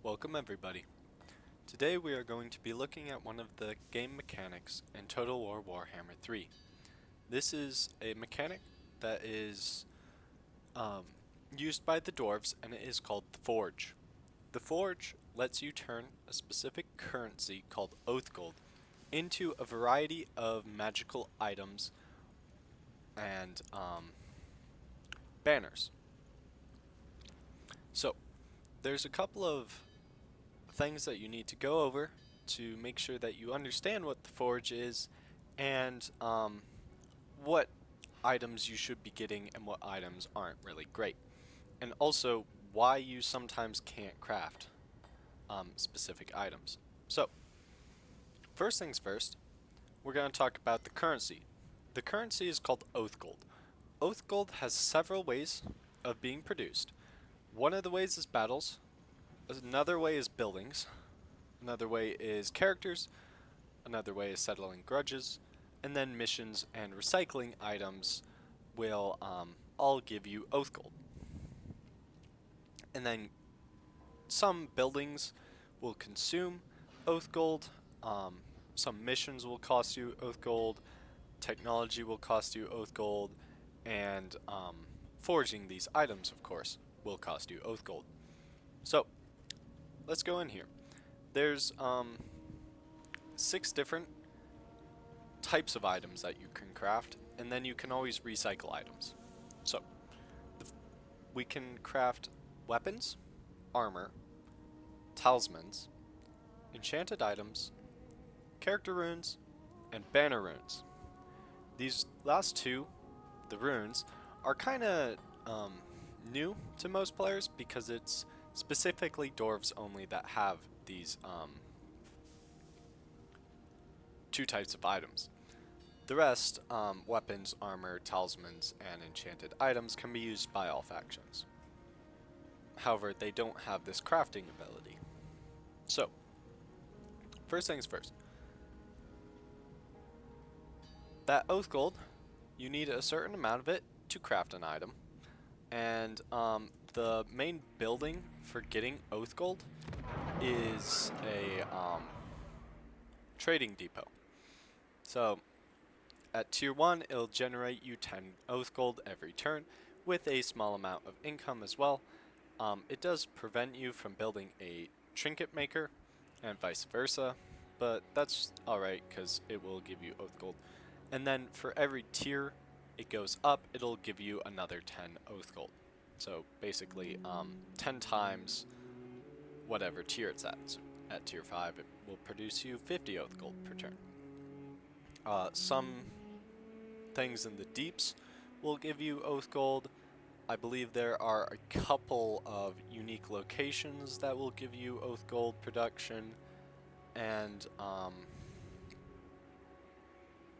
Welcome everybody. Today we are going to be looking at one of the game mechanics in Total War Warhammer 3. This is a mechanic that is used by the dwarves, and it is called the Forge. The Forge lets you turn a specific currency called Oath Gold into a variety of magical items and banners. So there's a couple of things that you need to go over to make sure that you understand what the Forge is and what items you should be getting and what items aren't really great. And also why you sometimes can't craft specific items. So, first things first, we're going to talk about the currency. The currency is called Oath Gold. Oath Gold has several ways of being produced. One of the ways is battles, another way is buildings, another way is characters, another way is settling grudges, and then missions and recycling items will all give you Oath Gold. And then some buildings will consume Oath Gold, some missions will cost you Oath Gold, technology will cost you Oath Gold, and forging these items, of course, will cost you Oath Gold. So, let's go in here. There's 6 different types of items that you can craft, and then you can always recycle items. So, we can craft weapons, armor, talismans, enchanted items, character runes, and banner runes. These last two, the runes, are kind of new to most players because it's specifically dwarves only that have these two types of items. The rest, weapons, armor, talismans, and enchanted items can be used by all factions. However, they don't have this crafting ability. So, first things first. That Oath Gold, you need a certain amount of it to craft an item. And the main building for getting Oath Gold is a trading depot. So, at tier 1, it'll generate you 10 Oath Gold every turn, with a small amount of income as well. It does prevent you from building a trinket maker, and vice versa, but that's alright because it will give you Oath Gold. And then for every tier it goes up, it'll give you another 10 Oath Gold. So basically 10 times whatever tier it's at. So at tier 5 it will produce you 50 Oath Gold per turn. Some things in the deeps will give you Oath Gold. I believe there are a couple of unique locations that will give you Oath Gold production, and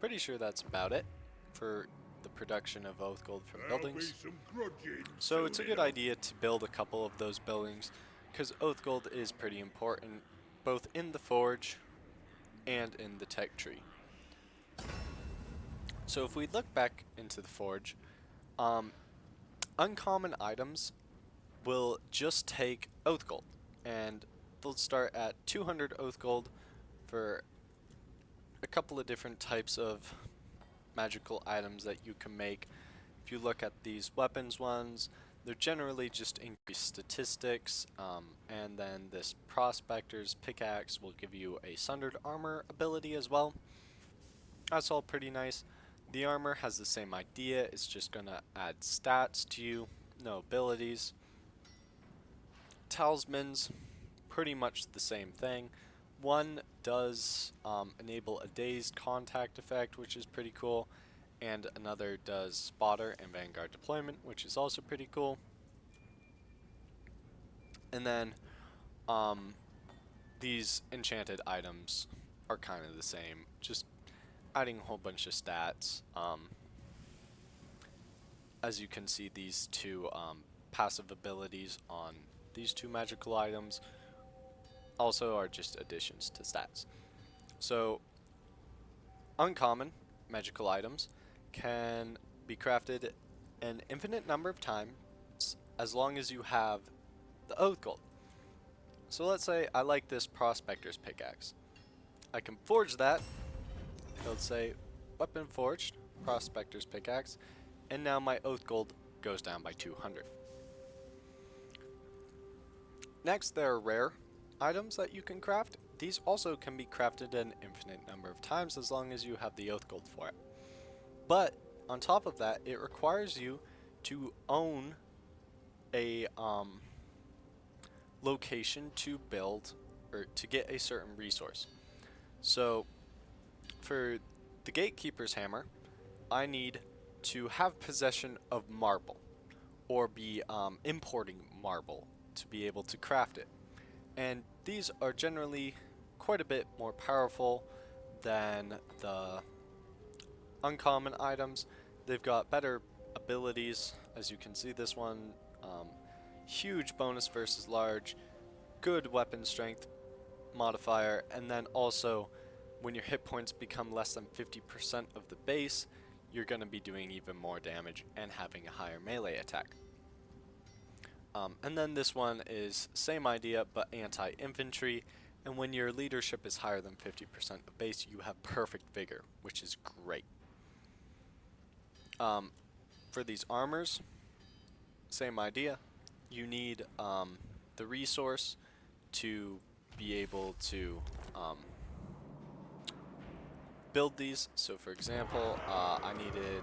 pretty sure that's about it for the production of Oath Gold from buildings. So it's a good idea to build a couple of those buildings, because Oath Gold is pretty important both in the Forge and in the tech tree. So if we look back into the Forge, uncommon items will just take Oath Gold, and they'll start at 200 Oath Gold for a couple of different types of magical items that you can make. If you look at these weapons ones, they're generally just increased statistics, and then this Prospector's Pickaxe will give you a Sundered Armor ability as well. That's all pretty nice. The armor has the same idea, it's just gonna add stats to you, no abilities. Talismans, pretty much the same thing. One does enable a dazed contact effect, which is pretty cool, and another does spotter and vanguard deployment, which is also pretty cool. And then these enchanted items are kind of the same, just adding a whole bunch of stats. As you can see, these two passive abilities on these two magical items also are just additions to stats. So, uncommon magical items can be crafted an infinite number of times as long as you have the Oath Gold. So let's say I like this Prospector's pickaxe. I can forge that. It'll say weapon forged, Prospector's pickaxe, and now my oath gold goes down by 200. Next, there are rare items that you can craft. These also can be crafted an infinite number of times as long as you have the oath gold for it. But on top of that, it requires you to own a location to build or to get a certain resource. So for the Gatekeeper's hammer, I need to have possession of marble or be importing marble to be able to craft it. And these are generally quite a bit more powerful than the uncommon items. They've got better abilities. As you can see, this one, huge bonus versus large, good weapon strength modifier, and then also when your hit points become less than 50% of the base, you're going to be doing even more damage and having a higher melee attack. And then this one is same idea but anti-infantry, and when your leadership is higher than 50% of base, you have perfect vigor, which is great. For these armors, same idea. You need the resource to be able to build these. So for example, I needed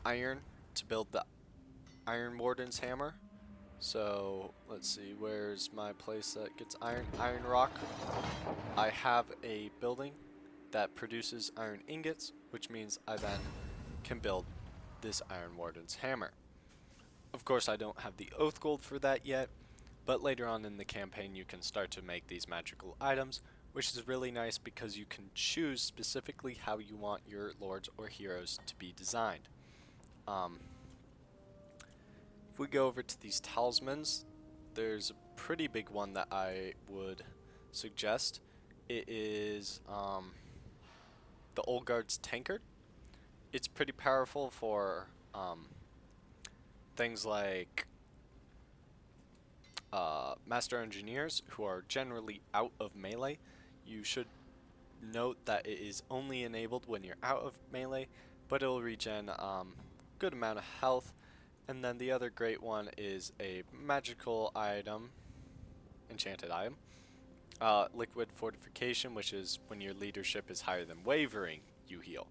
iron to build the Iron Warden's hammer. So let's see, where's my place that gets iron? Iron Rock. I have a building that produces iron ingots, which means I then can build this Iron Warden's hammer. Of course, I don't have the oath gold for that yet, but later on in the campaign you can start to make these magical items, which is really nice because you can choose specifically how you want your lords or heroes to be designed. If we go over to these talismans, there's a pretty big one that I would suggest. It is the Old Guard's Tankard. It's pretty powerful for things like Master Engineers who are generally out of melee. You should note that it is only enabled when you're out of melee, but it will regen good amount of health. And then the other great one is a magical item, enchanted item, Liquid Fortification, which is when your leadership is higher than Wavering, you heal.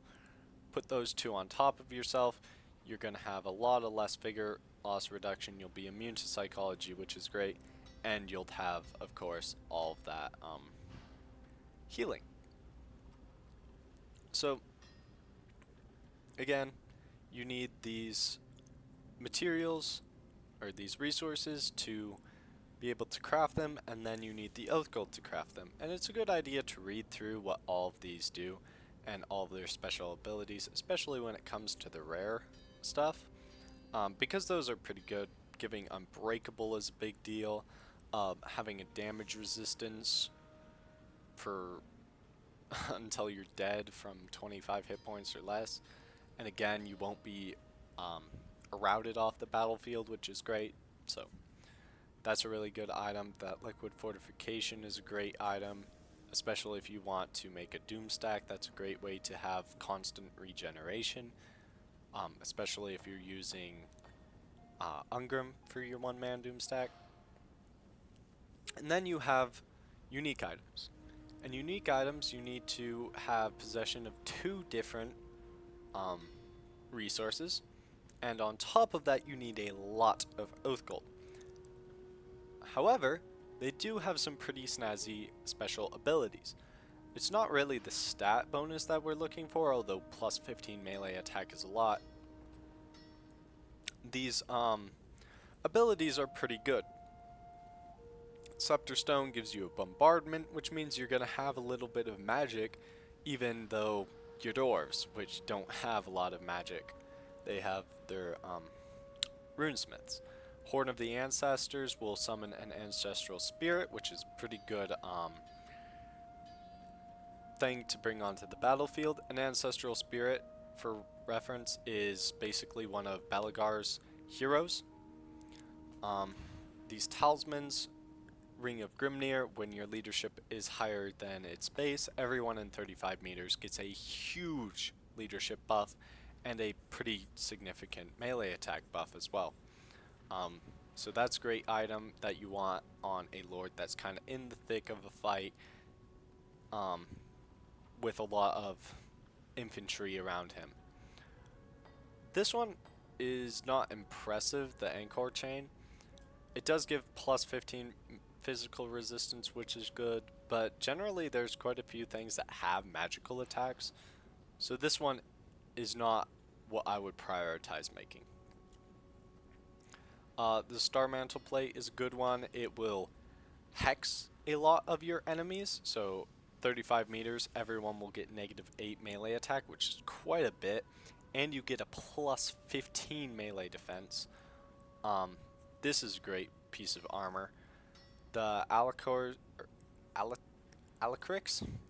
Put those two on top of yourself, you're going to have a lot of less vigor loss reduction, you'll be immune to psychology, which is great, and you'll have, of course, all of that healing. So, again, you need these materials or these resources to be able to craft them, and then you need the oath gold to craft them. And it's a good idea to read through what all of these do and all of their special abilities, especially when it comes to the rare stuff, because those are pretty good. Giving unbreakable is a big deal. Having a damage resistance for until you're dead from 25 hit points or less, and again, you won't be routed off the battlefield, which is great. So that's a really good item. That Liquid Fortification is a great item, especially if you want to make a doom stack. That's a great way to have constant regeneration, especially if you're using Ungram for your one-man doom stack. And then you have unique items. And unique items, you need to have possession of 2 different resources, and on top of that you need a lot of oath gold. However, they do have some pretty snazzy special abilities. It's not really the stat bonus that we're looking for, although plus 15 melee attack is a lot. These abilities are pretty good. Scepter Stone gives you a bombardment, which means you're going to have a little bit of magic, even though your dwarves, which don't have a lot of magic, they have their runesmiths. Horn of the Ancestors will summon an ancestral spirit, which is pretty good thing to bring onto the battlefield. An ancestral spirit, for reference, is basically one of Belegar's heroes. these talismans, Ring of Grimnir, when your leadership is higher than its base, everyone in 35 meters gets a huge leadership buff and a pretty significant melee attack buff as well. Um, so that's a great item that you want on a lord that's kind of in the thick of a fight, with a lot of infantry around him. This one is not impressive, the Anchor Chain. It does give plus 15 physical resistance, which is good, but generally there's quite a few things that have magical attacks, so this one is not what I would prioritize making. The Star Mantle Plate is a good one. It will hex a lot of your enemies, so 35 meters, everyone will get -8 melee attack, which is quite a bit, and you get a plus 15 melee defense. This is a great piece of armor. The Alacrix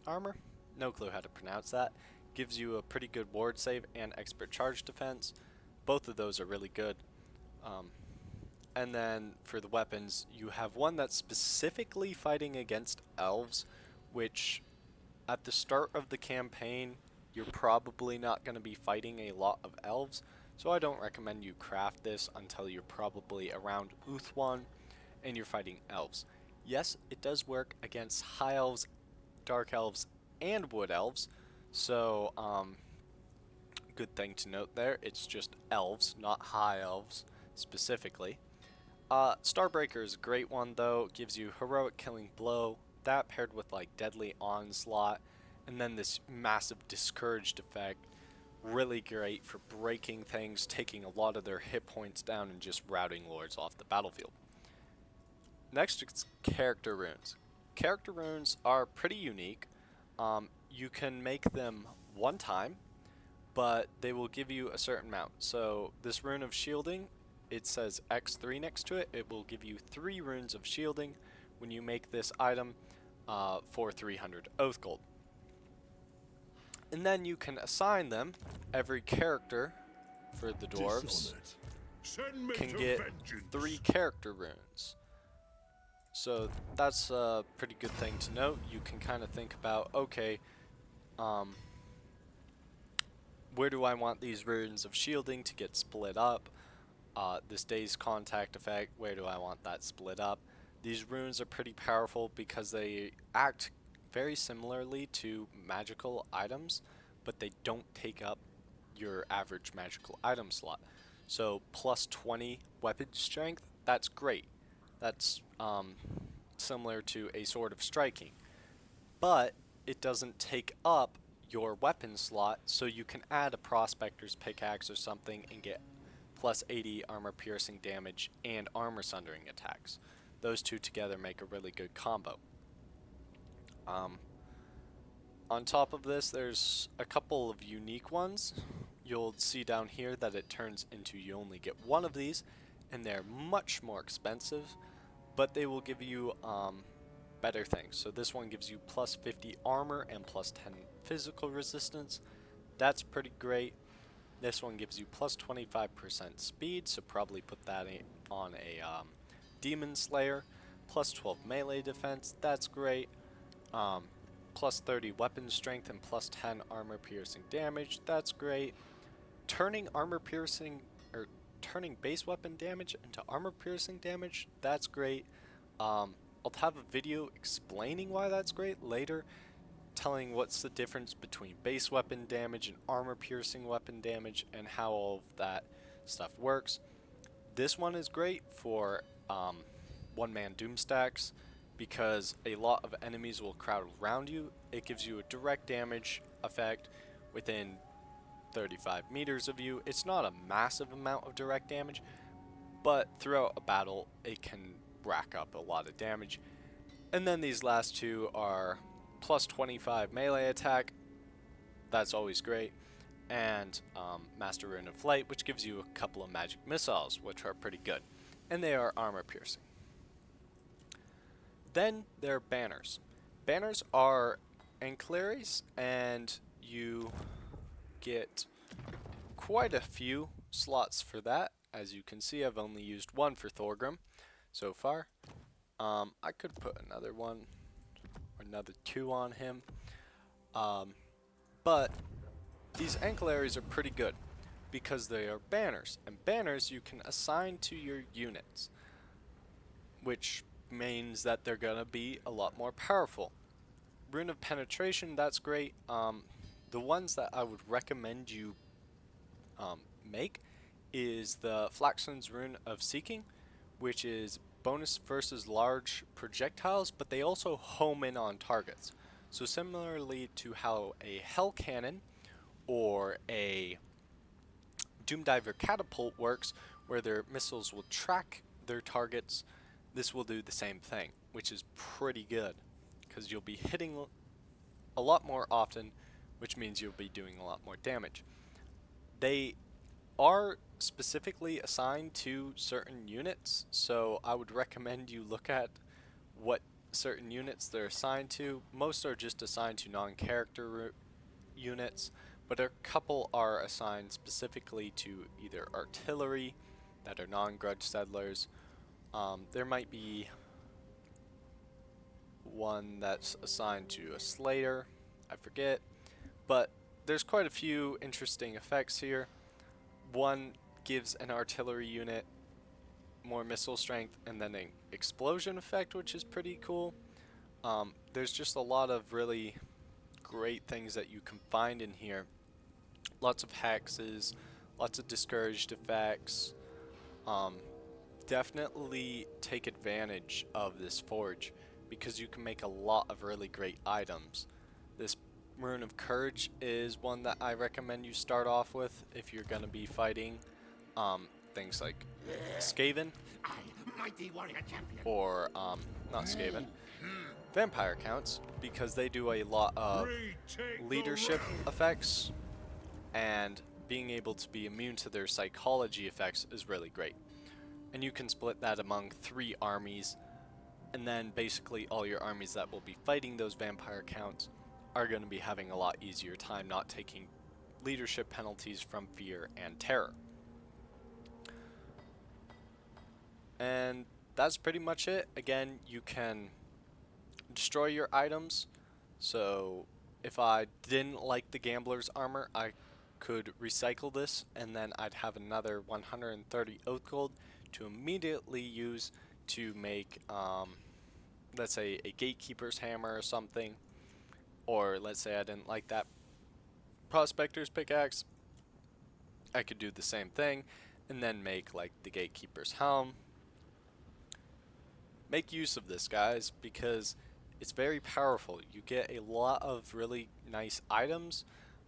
armor, no clue how to pronounce that, gives you a pretty good ward save and expert charge defense. Both of those are really good. And then for the weapons, you have one that's specifically fighting against elves, which at the start of the campaign, you're probably not going to be fighting a lot of elves, so I don't recommend you craft this until you're probably around Uthwan and you're fighting elves. Yes, it does work against high elves, dark elves, and wood elves, so good thing to note there, it's just elves, not high elves specifically. Starbreaker is a great one though, gives you heroic killing blow, that paired with like deadly onslaught, and then this massive discouraged effect, really great for breaking things, taking a lot of their hit points down, and just routing lords off the battlefield. Next is character runes. Character runes are pretty unique. You can make them one time, but they will give you a certain amount. So this rune of shielding, it says X3 next to it. It will give you 3 runes of shielding when you make this item for 300 oath gold. And then you can assign them. Every character for the dwarves can get 3 character runes. So that's a pretty good thing to note. You can kind of think about, okay, where do I want these runes of shielding to get split up? This day's contact effect, where do I want that split up? These runes are pretty powerful because they act very similarly to magical items, but they don't take up your average magical item slot. So plus 20 weapon strength, that's great. That's similar to a Sword of Striking. But it doesn't take up your weapon slot, so you can add a Prospector's Pickaxe or something and get plus 80 armor piercing damage and armor sundering attacks. Those two together make a really good combo. On top of this, there's a couple of unique ones. You'll see down here that it turns into you only get one of these, and they're much more expensive, but they will give you better things. So this one gives you plus 50 armor and plus 10 physical resistance. That's pretty great. This one gives you plus 25% speed, so probably put that on a Demon Slayer. Plus 12 melee defense, that's great. Plus 30 weapon strength and plus 10 armor piercing damage, that's great. Turning base weapon damage into armor piercing damage, that's great. I'll have a video explaining why that's great later, telling what's the difference between base weapon damage and armor piercing weapon damage and how all of that stuff works. This one is great for one-man doom stacks because a lot of enemies will crowd around you. It gives you a direct damage effect within 35 meters of you. It's not a massive amount of direct damage, but throughout a battle it can rack up a lot of damage. And then these last two are plus 25 melee attack, that's always great, and Master Rune of Flight, which gives you a couple of magic missiles, which are pretty good, and they are armor piercing. Then there are banners. Banners are ancillaries, and you get quite a few slots for that. As you can see, I've only used one for Thorgrim. so far. I could put another one or another 2 on him. But these ankylaries are pretty good because they are banners, and banners you can assign to your units, which means that they're gonna be a lot more powerful. Rune of Penetration, that's great. The ones that I would recommend you make is the Flaxland's Rune of Seeking, which is bonus versus large projectiles, but they also home in on targets. So similarly to how a Hell Cannon or a Doomdiver Catapult works, where their missiles will track their targets, this will do the same thing, which is pretty good, because you'll be hitting a lot more often, which means you'll be doing a lot more damage. They are specifically assigned to certain units, so I would recommend you look at what certain units they're assigned to. Most are just assigned to non-character units, but a couple are assigned specifically to either artillery that are non-grudge settlers. There might be one that's assigned to a Slayer, I forget, but there's quite a few interesting effects here. One gives an artillery unit more missile strength and then an explosion effect, which is pretty cool. There's just a lot of really great things that you can find in here. Lots of hexes, lots of discouraged effects. Definitely take advantage of this forge because you can make a lot of really great items. This Rune of Courage is one that I recommend you start off with if you're going to be fighting things like Skaven or not Skaven, Vampire Counts, because they do a lot of leadership effects, and being able to be immune to their psychology effects is really great. And you can split that among 3 armies, and then basically all your armies that will be fighting those Vampire Counts are going to be having a lot easier time not taking leadership penalties from fear and terror. And that's pretty much it. Again, you can destroy your items. So if I didn't like the Gambler's armor, I could recycle this, and then I'd have another 130 oath gold to immediately use to make, let's say, a Gatekeeper's hammer or something. Or let's say I didn't like that Prospector's pickaxe, I could do the same thing and then make like the Gatekeeper's helm. Make use of this, guys, because it's very powerful. You get a lot of really nice items,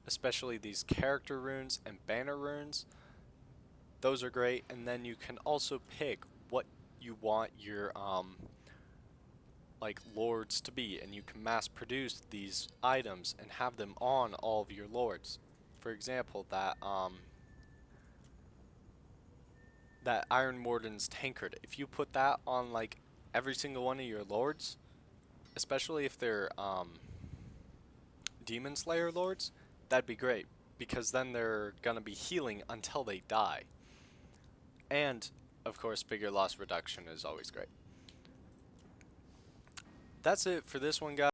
especially these character runes and banner runes. Those are great, and then you can also pick what you want your like lords to be, and you can mass produce these items and have them on all of your lords. For example, that Iron Warden's tankard, if you put that on like every single one of your lords, especially if they're Demon Slayer lords, that'd be great, because then they're gonna be healing until they die. And of course, figure loss reduction is always great. That's it for this one, guys.